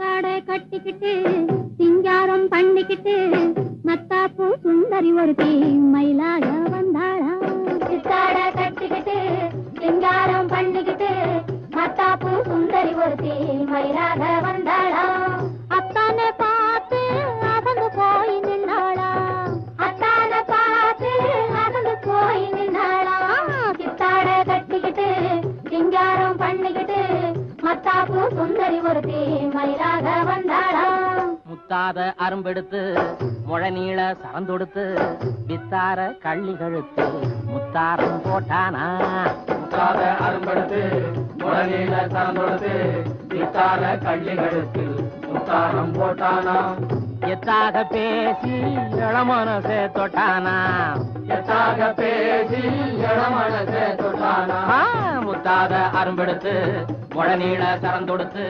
சித்தாடை கட்டிக்கிட்டு சிங்காரம் பண்ணிக்கிட்டு மத்தாப்பூ சுந்தரி ஒருத்தி மயிலாக வந்தாளா. சித்தாடை கட்டிக்கிட்டு சிங்காரம் பண்ணிக்கிட்டு மத்தாப்பூ சுந்தரி ஒருத்தி மயிலாக வந்தாளா. அத்தானை பார்த்து அசந்து போய் நின்னாளா. அத்தானை பார்த்து அசந்து போய் நின்னாளா. சித்தாடை கட்டிக்கிட்டு சிங்காரம் பண்ணிக்கிட்டு மத்தாப்பூ சுந்தரி ஒருத்தி மயிலாக வந்தாளா. முத்தாத அரும்பெடுத்து முழநீள சரந்தொடுத்து வித்தார கள்ளி கழுத்து முத்தாரம் போட்டானா. முத்தாத அரும்பெடுத்து முழநீள சரந்தொடுத்து வித்தார கள்ளி கழுத்து முத்தாரம் போட்டானா. எத்தாக பேசி இளமனசே தொட்டானா. எத்தாக பேசி இளமனசே தொட்டானா. முத்தாத அரும்பெடுத்து முழநீள சரந்தொடுத்து